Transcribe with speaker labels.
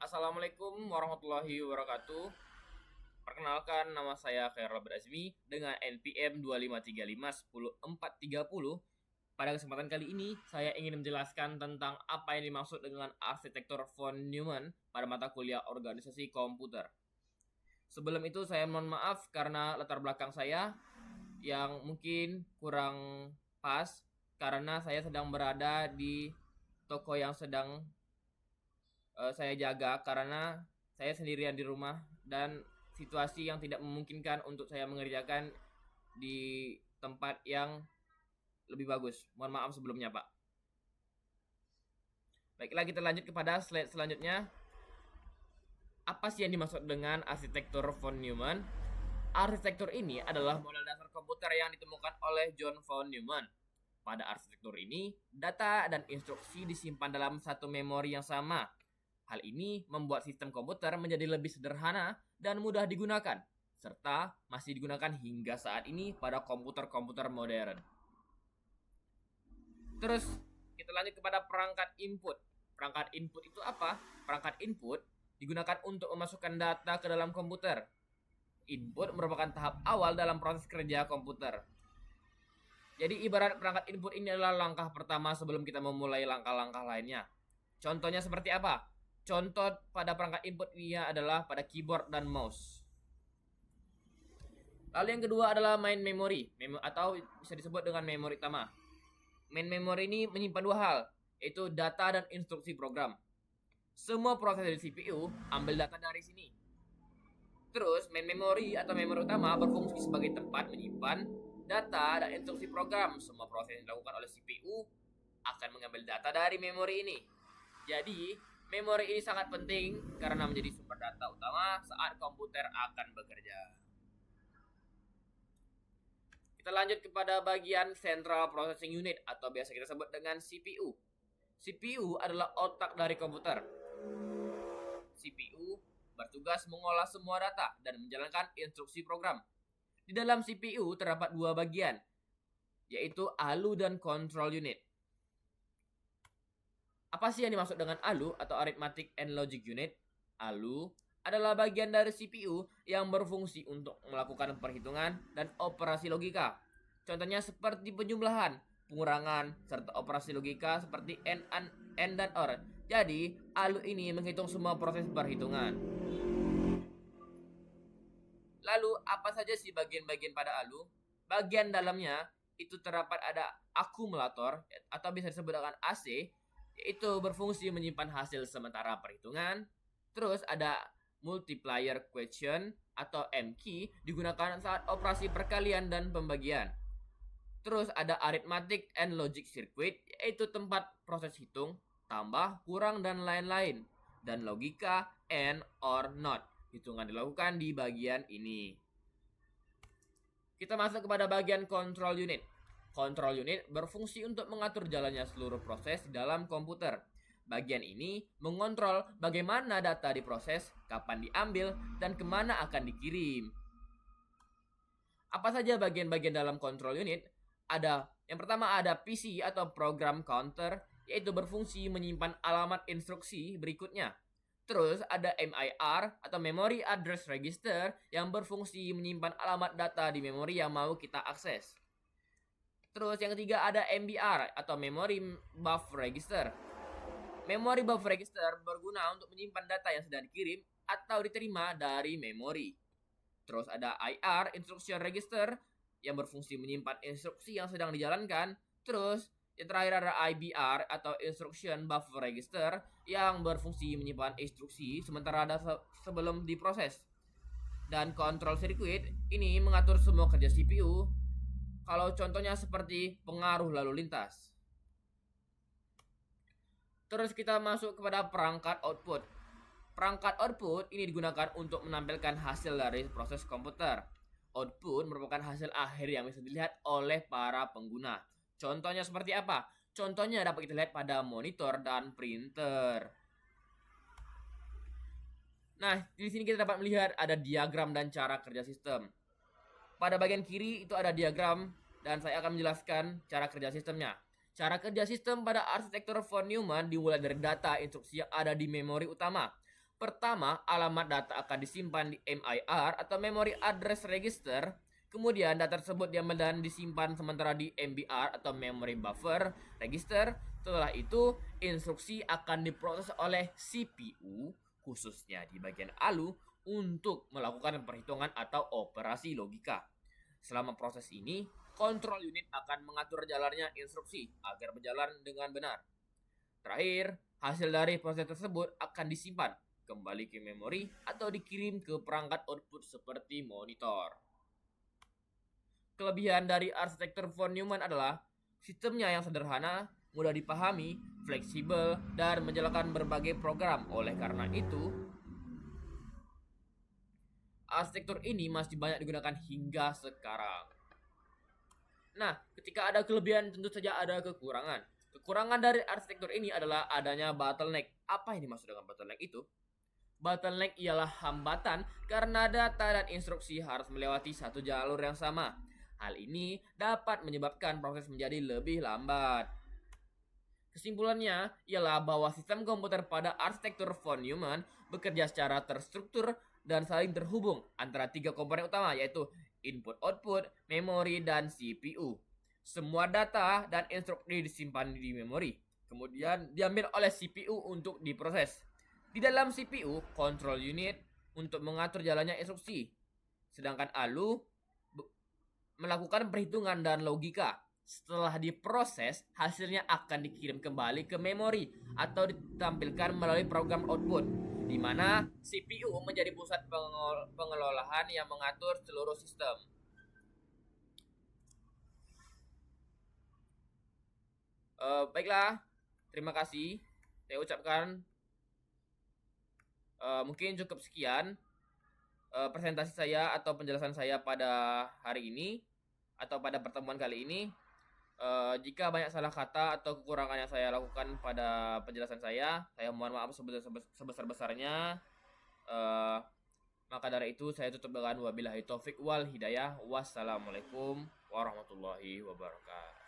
Speaker 1: Assalamualaikum warahmatullahi wabarakatuh. Perkenalkan, nama saya Khairul Azmi dengan NPM 2535100430. Pada kesempatan kali ini, saya ingin menjelaskan tentang apa yang dimaksud dengan arsitektur von Neumann pada mata kuliah organisasi komputer. Sebelum itu, saya mohon maaf karena latar belakang saya yang mungkin kurang pas karena saya sedang berada di toko yang sedang saya jaga karena saya sendirian di rumah dan situasi yang tidak memungkinkan untuk saya mengerjakan di tempat yang lebih bagus. Mohon maaf sebelumnya, Pak. Baiklah, kita lanjut kepada slide selanjutnya. Apa sih yang dimaksud dengan arsitektur von Neumann? Arsitektur ini adalah model dasar komputer yang ditemukan oleh John von Neumann. Pada arsitektur ini, data dan instruksi disimpan dalam satu memori yang sama. Hal ini membuat sistem komputer menjadi lebih sederhana dan mudah digunakan, serta masih digunakan hingga saat ini pada komputer-komputer modern. Terus, kita lanjut kepada perangkat input. Perangkat input itu apa? Perangkat input digunakan untuk memasukkan data ke dalam komputer. Input merupakan tahap awal dalam proses kerja komputer. Jadi ibarat perangkat input ini adalah langkah pertama sebelum kita memulai langkah-langkah lainnya. Contohnya seperti apa? Contoh pada perangkat input ini adalah pada keyboard dan mouse. Lalu yang kedua adalah main memory atau bisa disebut dengan memori utama. Main memory ini menyimpan dua hal, yaitu data dan instruksi program. Semua proses dari CPU ambil data dari sini. Terus main memory atau memori utama berfungsi sebagai tempat menyimpan data dan instruksi program. Semua proses yang dilakukan oleh CPU akan mengambil data dari memori ini. Jadi, memori ini sangat penting karena menjadi sumber data utama saat komputer akan bekerja. Kita lanjut kepada bagian Central Processing Unit atau biasa kita sebut dengan CPU. CPU adalah otak dari komputer. CPU bertugas mengolah semua data dan menjalankan instruksi program. Di dalam CPU terdapat dua bagian, yaitu ALU dan Control Unit. Apa sih yang dimaksud dengan ALU atau Arithmetic and Logic Unit? ALU adalah bagian dari CPU yang berfungsi untuk melakukan perhitungan dan operasi logika. Contohnya seperti penjumlahan, pengurangan, serta operasi logika seperti AND dan OR. Jadi, ALU ini menghitung semua proses perhitungan. Lalu, apa saja sih bagian-bagian pada ALU? Bagian dalamnya itu terdapat ada akumulator atau bisa disebut dengan AC, yaitu berfungsi menyimpan hasil sementara perhitungan. Terus ada multiplier question atau M-key digunakan saat operasi perkalian dan pembagian. Terus ada arithmetic and logic circuit, yaitu tempat proses hitung, tambah, kurang, dan lain-lain. Dan logika and or not, hitungan dilakukan di bagian ini. Kita masuk kepada bagian control unit. Control unit berfungsi untuk mengatur jalannya seluruh proses di dalam komputer. Bagian ini mengontrol bagaimana data diproses, kapan diambil, dan kemana akan dikirim. Apa saja bagian-bagian dalam control unit? Yang pertama ada PC atau program counter, yaitu berfungsi menyimpan alamat instruksi berikutnya. Terus ada MIR atau Memory Address Register yang berfungsi menyimpan alamat data di memori yang mau kita akses. Terus yang ketiga ada MBR atau Memory Buffer Register. Memory Buffer Register berguna untuk menyimpan data yang sedang dikirim atau diterima dari memori. Terus ada IR Instruction Register yang berfungsi menyimpan instruksi yang sedang dijalankan. Terus yang terakhir ada IBR atau Instruction Buffer Register yang berfungsi menyimpan instruksi sementara data sebelum diproses. Dan control circuit ini mengatur semua kerja CPU. Kalau contohnya seperti pengaruh lalu lintas. Terus kita masuk kepada perangkat output. Perangkat output ini digunakan untuk menampilkan hasil dari proses komputer. Output merupakan hasil akhir yang bisa dilihat oleh para pengguna. Contohnya seperti apa? Contohnya dapat kita lihat pada monitor dan printer. Nah, di sini kita dapat melihat ada diagram dan cara kerja sistem. Pada bagian kiri itu ada diagram dan saya akan menjelaskan cara kerja sistemnya. Cara kerja sistem pada arsitektur von Neumann dimulai dari data instruksi yang ada di memori utama. Pertama, alamat data akan disimpan di MIR atau Memory Address Register. Kemudian data tersebut diambil dan disimpan sementara di MBR atau Memory Buffer Register. Setelah itu, instruksi akan diproses oleh CPU, khususnya di bagian ALU, untuk melakukan perhitungan atau operasi logika. Selama proses ini, kontrol unit akan mengatur jalannya instruksi agar berjalan dengan benar. Terakhir, hasil dari proses tersebut akan disimpan kembali ke memori atau dikirim ke perangkat output seperti monitor. Kelebihan dari arsitektur von Neumann adalah sistemnya yang sederhana, mudah dipahami, fleksibel, dan menjalankan berbagai program. Oleh karena itu, arsitektur ini masih banyak digunakan hingga sekarang. Nah, ketika ada kelebihan tentu saja ada kekurangan. Kekurangan dari arsitektur ini adalah adanya bottleneck. Apa yang dimaksud dengan bottleneck itu? Bottleneck ialah hambatan karena data dan instruksi harus melewati satu jalur yang sama. Hal ini dapat menyebabkan proses menjadi lebih lambat. Kesimpulannya ialah bahwa sistem komputer pada arsitektur von Neumann bekerja secara terstruktur dan saling terhubung antara tiga komponen utama, yaitu input-output, memori, dan CPU. Semua data dan instruksi disimpan di memori, kemudian diambil oleh CPU untuk diproses. Di dalam CPU, control unit untuk mengatur jalannya instruksi, sedangkan ALU melakukan perhitungan dan logika. Setelah diproses, hasilnya akan dikirim kembali ke memori atau ditampilkan melalui program output, di mana CPU menjadi pusat pengelolaan yang mengatur seluruh sistem. Baiklah, terima kasih. Saya ucapkan mungkin cukup sekian presentasi saya atau penjelasan saya pada hari ini atau pada pertemuan kali ini. Jika banyak salah kata atau kekurangan yang saya lakukan pada penjelasan saya mohon maaf sebesar-besarnya. Maka dari itu saya tutup dengan wabillahi taufik wal hidayah. Wassalamualaikum warahmatullahi wabarakatuh.